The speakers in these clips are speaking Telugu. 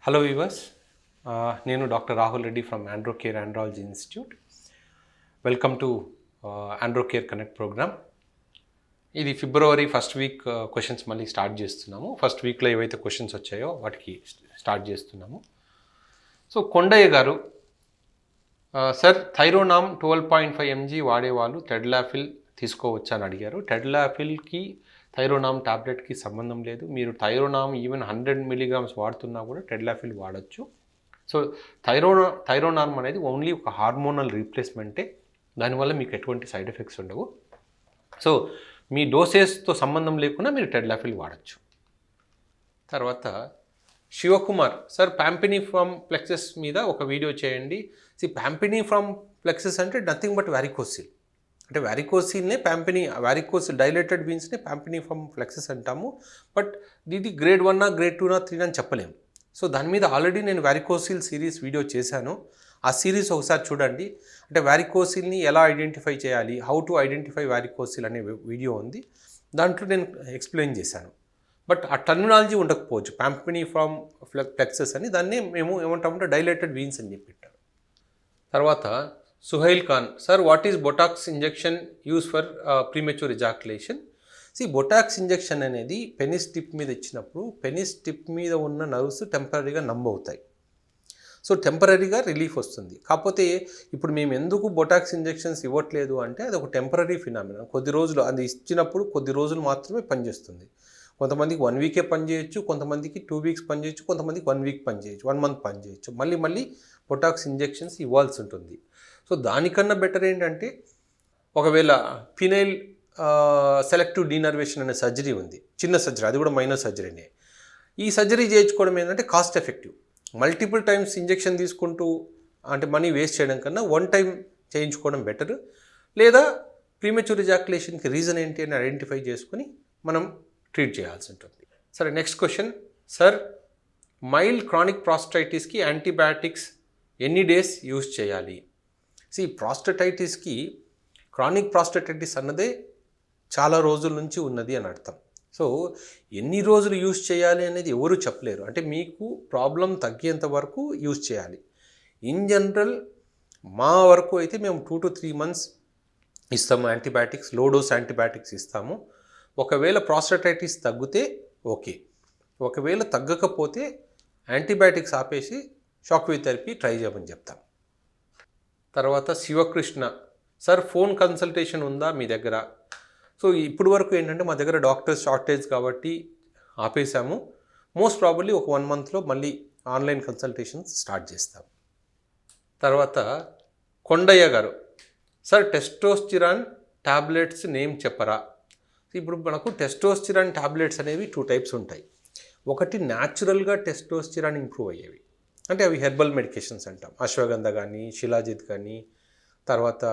హలో వివర్స్, నేను doctor Rahul Reddy from Androcare andrology institute. Welcome to Androcare connect program. ఇది ఫిబ్రవరి ఫస్ట్ వీక్ క్వశ్చన్స్ మళ్ళీ స్టార్ట్ చేస్తున్నాము. ఫస్ట్ వీక్లో ఏవైతే క్వశ్చన్స్ వచ్చాయో వాటికి స్టార్ట్ చేస్తున్నాము. సో కొండయ్య గారు, సార్ థైరోనామ్ 12.5 mg వాడేవాళ్ళు టెడ్లాఫిల్ తీసుకోవచ్చా అని అడిగారు. టెడ్లాఫిల్కి థైరోనామ్ టాబ్లెట్కి సంబంధం లేదు. మీరు థైరోనామ్ ఈవెన్ 100 mg వాడుతున్నా కూడా టెడ్లాఫిల్ వాడచ్చు. సో థైరోనామ్ అనేది ఓన్లీ ఒక హార్మోనల్ రీప్లేస్మెంటే. దానివల్ల మీకు ఎటువంటి సైడ్ ఎఫెక్ట్స్ ఉండవు. సో మీ డోసేస్తో సంబంధం లేకుండా మీరు టెడ్లాఫిల్ వాడచ్చు. తర్వాత శివకుమార్, సార్ ప్యాంపినిఫామ్ ప్లెక్సెస్ మీద ఒక వీడియో చేయండి. ప్యాంపినిఫామ్ ప్లెక్సెస్ అంటే నథింగ్ బట్ వారికోసిల్. అంటే వారికోసిల్నే వారికోసిల్ డైలేటెడ్ వీన్స్ని ప్యాంపినిఫామ్ ఫ్లెక్సెస్ అంటాము. బట్ ఇది గ్రేడ్ 1 గ్రేడ్ 2 3 అని చెప్పలేము. సో దాని మీద ఆల్రెడీ నేను వారికోసిల్ సిరీస్ వీడియో చేశాను. ఆ సిరీస్ ఒకసారి చూడండి. అంటే వారికోసిల్ని ఎలా ఐడెంటిఫై చేయాలి, హౌ టు ఐడెంటిఫై వారికోసిల్ అనే వీడియో ఉంది. దాంట్లో నేను ఎక్స్ప్లెయిన్ చేశాను. బట్ ఆ టర్మినాలజీ ఉండకపోవచ్చు. ప్యాంపినిఫామ్ ఫ్లెక్సెస్ అని దాన్ని మేము ఏమంటామంటే డైలేటెడ్ వీన్స్ అని చెప్పిట్టారు. తర్వాత Suhail Khan, sir what is Botox injection use for premature ejaculation? Botox injection అనేది పెనిస్ టిప్ మీద ఇచ్చినప్పుడు పెనిస్ టిప్ మీద ఉన్న నర్వ్స్ టెంపరీగా నంబ్ అవుతాయి. సో టెంపరీగా రిలీఫ్ వస్తుంది. కాకపోతే ఇప్పుడు మేము ఎందుకు బొటాక్స్ ఇంజెక్షన్స్ ఇవ్వట్లేదు అంటే అది ఒక టెంపరీ ఫినామినా. కొద్ది రోజులు అది ఇచ్చినప్పుడు కొద్ది రోజులు మాత్రమే పనిచేస్తుంది. కొంతమందికి 1 వీకే పనిచేయచ్చు, కొంతమందికి 2 వీక్స్ పనిచేయచ్చు, కొంతమందికి 1 వీక్ పనిచేయచ్చు, 1 మంత్ పనిచేయచ్చు. మళ్ళీ బొటాక్స్ ఇంజెక్షన్స్ ఇవ్వాల్సి ఉంటుంది. సో దానికన్నా బెటర్ ఏంటంటే ఒకవేళ ఫినైల్ సెలెక్టివ్ డీనర్వేషన్ అనే సర్జరీ ఉంది, చిన్న సర్జరీ, అది కూడా మైనర్ సర్జరీనే. ఈ సర్జరీ చేయించుకోవడం ఏంటంటే cost effective. Multiple times injection తీసుకుంటూ అంటే మనీ వేస్ట్ చేయడం కన్నా 1 టైం చేయించుకోవడం బెటర్. లేదా ప్రీమెచ్యూర్ ఎజాక్యులేషన్కి రీజన్ ఏంటి అని ఐడెంటిఫై చేసుకొని మనం ట్రీట్ చేయాల్సి ఉంటుంది. సరే, next question. Sir mild chronic ప్రాస్టైటిస్కి యాంటీబయాటిక్స్ ఎన్ని డేస్ యూజ్ చేయాలి? ప్రాస్టటైటిస్కి క్రానిక్ ప్రాస్టటైటిస్ అన్నదే చాలా రోజుల నుంచి ఉన్నది అని అర్థం. సో ఎన్ని రోజులు యూజ్ చేయాలి అనేది ఎవరు చెప్పలేరు. అంటే మీకు ప్రాబ్లం తగ్గేంత వరకు యూజ్ చేయాలి. ఇన్ జనరల్ మా వరకు అయితే మేము 2 to 3 months ఇస్తాము యాంటీబయాటిక్స్, లో డోస్ యాంటీబయాటిక్స్ ఇస్తాము. ఒకవేళ ప్రాస్టటైటిస్ తగ్గితే ఓకే, ఒకవేళ తగ్గకపోతే యాంటీబయాటిక్స్ ఆపేసి షాక్ వేవ్ థెరపీ ట్రై చేయమని చెప్తాం. తర్వాత శివకృష్ణ, సార్ ఫోన్ కన్సల్టేషన్ ఉందా మీ దగ్గర? సో ఇప్పుడు వరకు ఏంటంటే మా దగ్గర డాక్టర్స్ షార్టేజ్ కాబట్టి ఆపేసాము. మోస్ట్ ప్రాబబ్లీ ఒక 1 monthలో మళ్ళీ ఆన్లైన్ కన్సల్టేషన్స్ స్టార్ట్ చేస్తాం. తర్వాత కొండయ్య గారు, సార్ టెస్టోస్టిరాన్ టాబ్లెట్స్ నేమ్ చెప్పరా? ఇప్పుడు మనకు టెస్టోస్టిరాన్ టాబ్లెట్స్ అనేవి 2 types ఉంటాయి. ఒకటి న్యాచురల్గా టెస్టోస్టిరాన్ ఇంప్రూవ్ అయ్యేవి, అంటే అవి హెర్బల్ మెడికేషన్స్ అంటాం. అశ్వగంధ కానీ, శిలాజిత్ కానీ, తర్వాత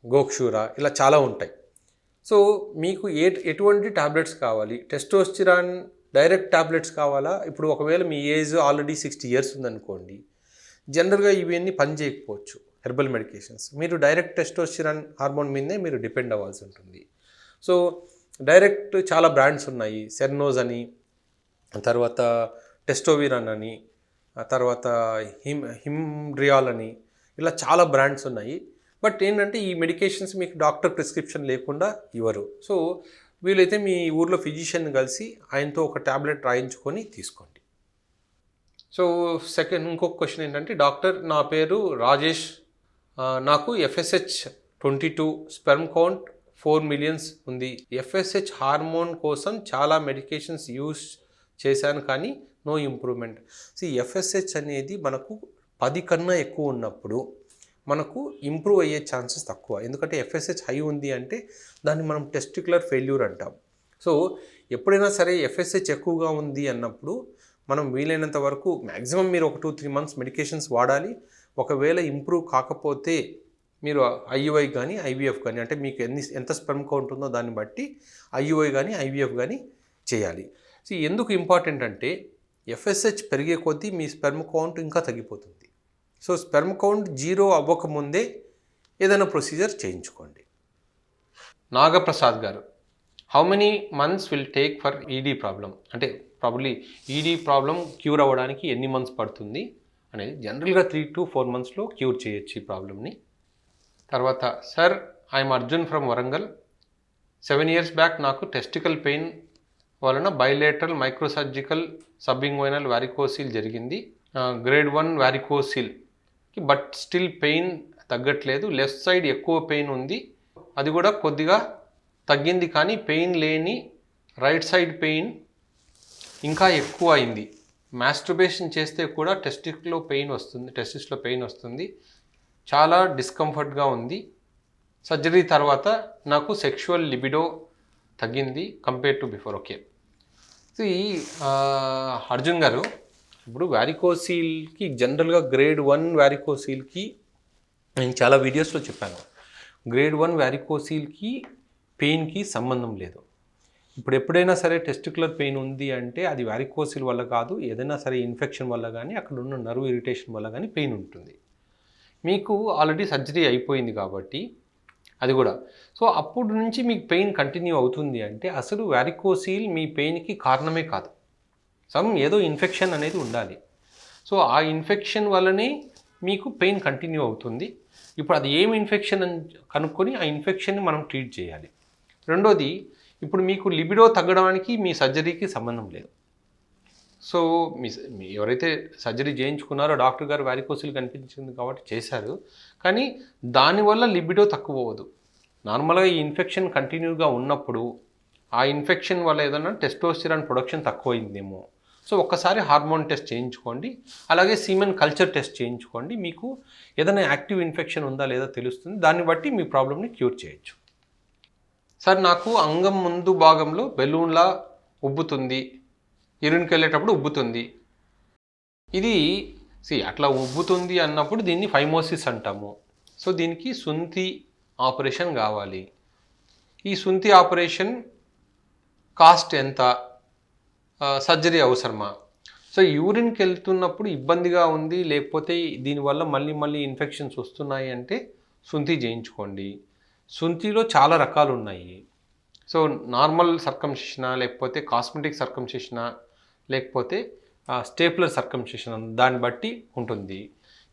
గోక్షూర, ఇలా చాలా ఉంటాయి. సో మీకు ఎటువంటి టాబ్లెట్స్ కావాలి? టెస్టోస్టిరాన్ డైరెక్ట్ టాబ్లెట్స్ కావాలా? ఇప్పుడు ఒకవేళ మీ ఏజ్ ఆల్రెడీ 60 years ఉందనుకోండి, జనరల్గా ఇవన్నీ పని చేయకపోవచ్చు హెర్బల్ మెడికేషన్స్. మీరు డైరెక్ట్ టెస్టోస్టిరాన్ హార్మోన్ మీదే మీరు డిపెండ్ అవ్వాల్సి ఉంటుంది. సో డైరెక్ట్ చాలా బ్రాండ్స్ ఉన్నాయి. సెర్నోజ్ అని, తర్వాత టెస్టోవిరాన్ అని, తర్వాత హిమ్డ్రియాల్ అని, ఇలా చాలా బ్రాండ్స్ ఉన్నాయి. బట్ ఏంటంటే ఈ మెడికేషన్స్ మీకు డాక్టర్ ప్రిస్క్రిప్షన్ లేకుండా ఇవ్వరు. సో వీలైతే మీ ఊర్లో ఫిజిషియన్ కలిసి ఆయనతో ఒక ట్యాబ్లెట్ రాయించుకొని తీసుకోండి. సో ఇంకొక క్వశ్చన్ ఏంటంటే, డాక్టర్ నా పేరు రాజేష్, నాకు FSH 22, స్పెర్మ్ కౌంట్ 4 million ఉంది. FSH హార్మోన్ కోసం చాలా మెడికేషన్స్ యూస్ చేశాను కానీ నో ఇంప్రూవ్మెంట్. FSH అనేది మనకు 10 కన్నా ఎక్కువ ఉన్నప్పుడు మనకు ఇంప్రూవ్ అయ్యే ఛాన్సెస్ తక్కువ. ఎందుకంటే FSH హై ఉంది అంటే దాన్ని మనం టెస్టిక్యులర్ ఫెయిల్యూర్ అంటాం. సో ఎప్పుడైనా సరే FSH ఎక్కువగా ఉంది అన్నప్పుడు మనం వీలైనంత వరకు మ్యాక్సిమం మీరు ఒక 2-3 months మెడికేషన్స్ వాడాలి. ఒకవేళ ఇంప్రూవ్ కాకపోతే మీరు IUI కానీ IVF కానీ, అంటే మీకు ఎంత స్పెర్మ్ కౌంట్ ఉందో దాన్ని బట్టి IUI కానీ IVF కానీ చేయాలి. ఎందుకు ఇంపార్టెంట్ అంటే FSH పెరిగే కొద్దీ మీ స్పెర్మ్ కౌంట్ ఇంకా తగ్గిపోతుంది. సో స్పెర్మ్ కౌంట్ 0 అవ్వకముందే ఏదైనా ప్రొసీజర్ చేయించుకోండి. నాగప్రసాద్ గారు, how many months will take for ED problem? అంటే ప్రాబ్లీ ఈడీ ప్రాబ్లం క్యూర్ అవ్వడానికి ఎన్ని మంత్స్ పడుతుంది అనేది జనరల్గా 3 to 4 monthsలో క్యూర్ చేయొచ్చు ఈ ప్రాబ్లమ్ని. తర్వాత sir I'm Arjun from Warangal. 7 years back నాకు టెస్టికల్ పెయిన్ వలన బైలేటరల్ మైక్రోసర్జికల్ సబ్ఇంగ్వైనల్ వారికోసిల్ జరిగింది. grade 1 varicocele but still pain తగ్గట్లేదు. లెఫ్ట్ సైడ్ ఎక్కువ పెయిన్ ఉంది, అది కూడా కొద్దిగా తగ్గింది, కానీ పెయిన్ లేని రైట్ సైడ్ పెయిన్ ఇంకా ఎక్కువ అయింది. మాస్టర్బేషన్ చేస్తే కూడా టెస్టిస్లో పెయిన్ వస్తుంది. చాలా డిస్కంఫర్ట్గా ఉంది. సర్జరీ తర్వాత నాకు సెక్షువల్ లిబిడో తగ్గింది compare to before. Okay, Arjun గారు, ఇప్పుడు వారికోసీల్కి జనరల్గా grade 1 వారికోసీల్కి నేను చాలా వీడియోస్లో చెప్పాను, grade 1 వారికోసీల్కి పెయిన్కి సంబంధం లేదు. ఇప్పుడు ఎప్పుడైనా సరే టెస్టికులర్ పెయిన్ ఉంది అంటే అది వారికోసిల్ వల్ల కాదు, ఏదైనా సరే ఇన్ఫెక్షన్ వల్ల కానీ అక్కడ ఉన్న నర్వ్ ఇరిటేషన్ వల్ల కానీ పెయిన్ ఉంటుంది. మీకు ఆల్రెడీ సర్జరీ అయిపోయింది కాబట్టి అది కూడా. సో అప్పుడు నుంచి మీకు పెయిన్ కంటిన్యూ అవుతుంది అంటే అసలు వారికోసిల్ మీ పెయిన్కి కారణమే కాదు, ఏదో ఇన్ఫెక్షన్ అనేది ఉండాలి. సో ఆ ఇన్ఫెక్షన్ వల్లనే మీకు పెయిన్ కంటిన్యూ అవుతుంది. ఇప్పుడు అది ఏం ఇన్ఫెక్షన్ అని కనుక్కొని ఆ ఇన్ఫెక్షన్ని మనం ట్రీట్ చేయాలి. రెండోది, ఇప్పుడు మీకు లిబిడో తగ్గడానికి మీ సర్జరీకి సంబంధం లేదు. సో మీ ఎవరైతే సర్జరీ చేయించుకున్నారో డాక్టర్ గారు వారికోసిల్ కనిపించింది కాబట్టి చేశారు, కానీ దానివల్ల లిబిడో తక్కువ అవ్వదు. నార్మల్గా ఈ ఇన్ఫెక్షన్ కంటిన్యూగా ఉన్నప్పుడు ఆ ఇన్ఫెక్షన్ వల్ల ఏదైనా టెస్టోస్టెరాన్ ప్రొడక్షన్ తక్కువైందేమో. సో ఒక్కసారి హార్మోన్ టెస్ట్ చేయించుకోండి, అలాగే సీమెన్ కల్చర్ టెస్ట్ చేయించుకోండి. మీకు ఏదైనా యాక్టివ్ ఇన్ఫెక్షన్ ఉందా లేదా తెలుస్తుంది, దాన్ని బట్టి మీ ప్రాబ్లమ్ని క్యూర్ చేయొచ్చు. సార్ నాకు అంగం ముందు భాగంలో బెలూన్లా ఉబ్బుతుంది, యూరిన్కి వెళ్ళేటప్పుడు ఉబ్బుతుంది. ఇది అట్లా ఉబ్బుతుంది అన్నప్పుడు దీన్ని ఫైమోసిస్ అంటాము. సో దీనికి సుంతి ఆపరేషన్ కావాలి. ఈ సుంతి ఆపరేషన్ కాస్ట్ ఎంత, సర్జరీ అవసరమా? సో యూరిన్కి వెళ్తున్నప్పుడు ఇబ్బందిగా ఉంది, లేకపోతే దీనివల్ల మళ్ళీ ఇన్ఫెక్షన్స్ వస్తున్నాయి అంటే సుంతి చేయించుకోండి. సుంతిలో చాలా రకాలు ఉన్నాయి. సో నార్మల్ సర్కంసిషనా, లేకపోతే కాస్మెటిక్ సర్కంసిషనా, లేకపోతే స్టేప్లర్ సర్కంసిషన్, దాన్ని బట్టి ఉంటుంది.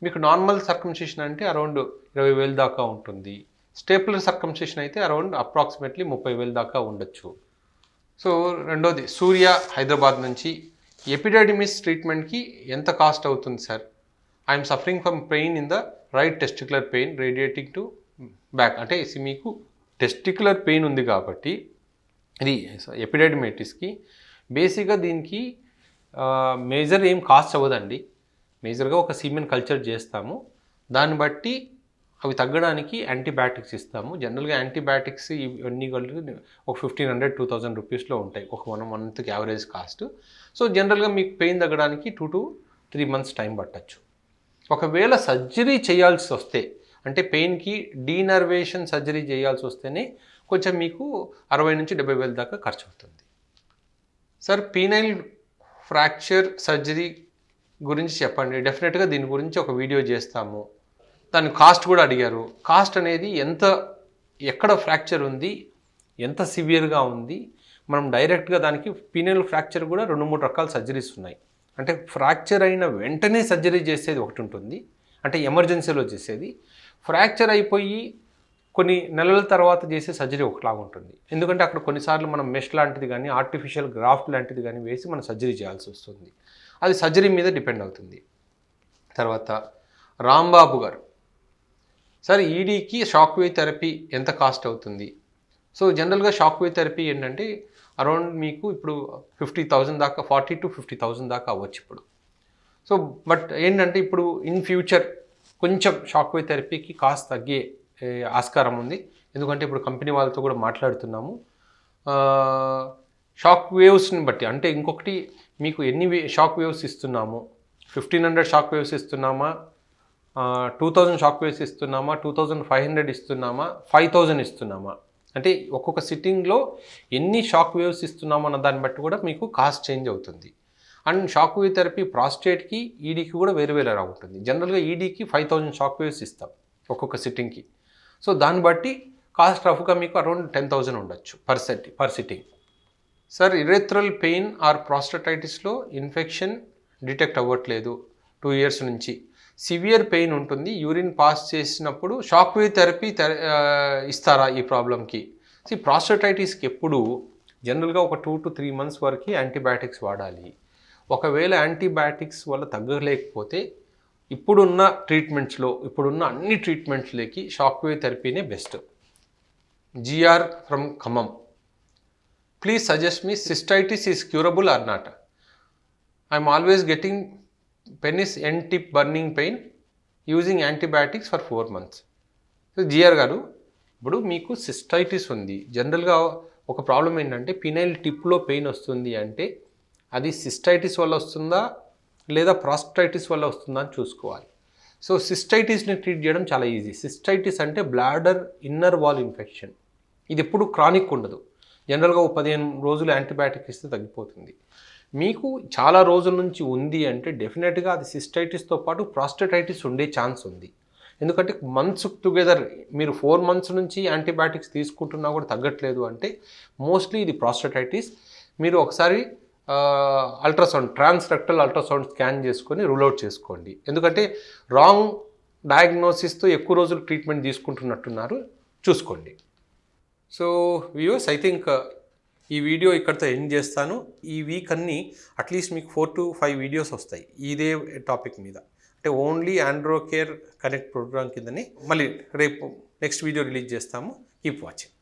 మీకు నార్మల్ సర్కంసిషన్ అంటే అరౌండ్ 20,000 దాకా ఉంటుంది. స్టేప్లర్ సర్కంసిషన్ అయితే అరౌండ్ అప్రాక్సిమేట్లీ 30,000 దాకా ఉండొచ్చు. సో రెండోది, సూర్య హైదరాబాద్ నుంచి, ఎపిడెడిమిస్ ట్రీట్మెంట్కి ఎంత కాస్ట్ అవుతుంది sir? I'm suffering from pain in the right testicular pain radiating to back. అంటే మీకు టెస్టికులర్ పెయిన్ ఉంది కాబట్టి ఇది ఎపిడెడిమైటిస్కి బేసిక్గా దీనికి మేజర్ ఏం కాస్ట్ అవ్వదండి. మేజర్గా ఒక సీమెన్ కల్చర్ చేస్తాము, దాన్ని బట్టి అవి తగ్గడానికి యాంటీబయాటిక్స్ ఇస్తాము. జనరల్గా యాంటీబయాటిక్స్ ఇవన్నీ కలిపి ఒక 1,500-2,000 రూపీస్లో ఉంటాయి ఒక 1 monthకి యావరేజ్ కాస్ట్. సో జనరల్గా మీకు పెయిన్ తగ్గడానికి 2 to 3 months టైం పట్టచ్చు. ఒకవేళ సర్జరీ చేయాల్సి వస్తే, అంటే పెయిన్కి డీనర్వేషన్ సర్జరీ చేయాల్సి వస్తేనే కొంచెం మీకు 60,000-70,000 దాకా ఖర్చు అవుతుంది. సార్ పీనైల్ ఫ్రాక్చర్ సర్జరీ గురించి చెప్పండి. డెఫినెట్గా దీని గురించి ఒక వీడియో చేస్తాము. దాని కాస్ట్ కూడా అడిగారు. కాస్ట్ అనేది ఎక్కడ ఫ్రాక్చర్ ఉంది, ఎంత సివియర్గా ఉంది, మనం డైరెక్ట్గా దానికి పీనైల్ ఫ్రాక్చర్ కూడా 2-3 రకాల సర్జరీస్ ఉన్నాయి. అంటే ఫ్రాక్చర్ అయిన వెంటనే సర్జరీ చేసేది ఒకటి ఉంటుంది, అంటే ఎమర్జెన్సీలో చేసేది. ఫ్రాక్చర్ అయిపోయి కొన్ని నెలల తర్వాత చేసే సర్జరీ ఒకలాగా ఉంటుంది. ఎందుకంటే అక్కడ కొన్నిసార్లు మనం మెష్ లాంటిది కానీ ఆర్టిఫిషియల్ గ్రాఫ్ట్ లాంటిది కానీ వేసి మనం సర్జరీ చేయాల్సి వస్తుంది. అది సర్జరీ మీద డిపెండ్ అవుతుంది. తర్వాత రాంబాబు గారు, సార్ ఈడీకి షాక్ వేవ్ థెరపీ ఎంత కాస్ట్ అవుతుంది? సో జనరల్గా షాక్ వేవ్ థెరపీ ఏంటంటే అరౌండ్ మీకు ఇప్పుడు 50,000 దాకా, 40,000 to 50,000 దాకా అవ్వచ్చు ఇప్పుడు. సో బట్ ఏంటంటే ఇప్పుడు ఇన్ ఫ్యూచర్ కొంచెం షాక్ వేవ్ థెరపీకి కాస్ట్ తగ్గే ఆస్కారం ఉంది. ఎందుకంటే ఇప్పుడు కంపెనీ వాళ్ళతో కూడా మాట్లాడుతున్నాము. షాక్ వేవ్స్ని బట్టి, అంటే ఇంకొకటి మీకు ఎన్ని షాక్ వేవ్స్ ఇస్తున్నాము, 1,500 షాక్ వేవ్స్ ఇస్తున్నామా, 2,000 షాక్ వేవ్స్ ఇస్తున్నామా, 2,500 ఇస్తున్నామా, 5,000 ఇస్తున్నామా, అంటే ఒక్కొక్క సిట్టింగ్లో ఎన్ని షాక్ వేవ్స్ ఇస్తున్నామో అన్న దాన్ని బట్టి కూడా మీకు కాస్ట్ చేంజ్ అవుతుంది. అండ్ షాక్ వేవ్ థెరపీ ప్రాస్టేట్కి ఈడీకి కూడా వేరువేరేలా ఉంటుంది. జనరల్గా ఈడీకి 5,000 షాక్ వేవ్స్ ఇస్తాం ఒక్కొక్క సిట్టింగ్కి. సో దాన్ని బట్టి కాస్ట్ రఫ్గా మీకు అరౌండ్ 10,000 ఉండొచ్చు per sitting. Sir urethral pain or ప్రాస్టటైటిస్లో ఇన్ఫెక్షన్ డిటెక్ట్ అవ్వట్లేదు 2 years నుంచి. సివియర్ పెయిన్ ఉంటుంది, యూరిన్ పాస్ చేసినప్పుడు షాక్ వేవ్ థెరపీ ఇస్తారా ఈ ప్రాబ్లంకి? ప్రాస్టటైటిస్కి ఎప్పుడు జనరల్గా ఒక 2 to 3 months వరకు యాంటీబయాటిక్స్ వాడాలి. ఒకవేళ యాంటీబయాటిక్స్ వల్ల తగ్గలేకపోతే ఇప్పుడున్న అన్ని ట్రీట్మెంట్స్లోకి షాక్ వేవ్ థెరపీనే best. GR from Khammam, please suggest me cystitis is curable or not? I'm always getting penis end tip burning pain using antibiotics for 4 months. So GR గారు, ఇప్పుడు మీకు సిస్టైటిస్ ఉంది. జనరల్గా ఒక ప్రాబ్లం ఏంటంటే పినైల్ టిప్లో పెయిన్ వస్తుంది అంటే అది సిస్టైటిస్ వల్ల వస్తుందా లేదా ప్రాస్టైటిస్ వల్ల వస్తుందా అని చూసుకోవాలి. సో సిస్టైటిస్ని ట్రీట్ చేయడం చాలా ఈజీ. సిస్టైటిస్ అంటే బ్లాడర్ ఇన్నర్ వాల్ ఇన్ఫెక్షన్. ఇది ఎప్పుడు క్రానిక్ ఉండదు. జనరల్గా 15 రోజులు యాంటీబయాటిక్ ఇస్తే తగ్గిపోతుంది. మీకు చాలా రోజుల నుంచి ఉంది అంటే డెఫినెట్గా అది సిస్టైటిస్తో పాటు ప్రాస్టటైటిస్ ఉండే ఛాన్స్ ఉంది. ఎందుకంటే మంత్స్ టుగెదర్ మీరు 4 months నుంచి యాంటీబయాటిక్స్ తీసుకుంటున్నా కూడా తగ్గట్లేదు అంటే మోస్ట్లీ ఇది ప్రాస్టటైటిస్. మీరు ఒకసారి అల్ట్రాసౌండ్, ట్రాన్స్రెక్టల్ అల్ట్రాసౌండ్ స్కాన్ చేసుకొని రూల్ అవుట్ చేసుకోండి. ఎందుకంటే రాంగ్ డయాగ్నోసిస్తో ఎక్కువ రోజులు ట్రీట్మెంట్ తీసుకుంటున్నట్టున్నారు, చూసుకోండి. సో వ్యూవర్స్, ఐ థింక్ ఈ వీడియో ఇక్కడితో ఎండ్ చేస్తాను. ఈ వీక్ అన్నీ అట్లీస్ట్ మీకు 4 to 5 వీడియోస్ వస్తాయి ఇదే టాపిక్ మీద. అంటే only Androcare connect program కిందని మళ్ళీ రేపు నెక్స్ట్ వీడియో రిలీజ్ చేస్తాము. Keep watching.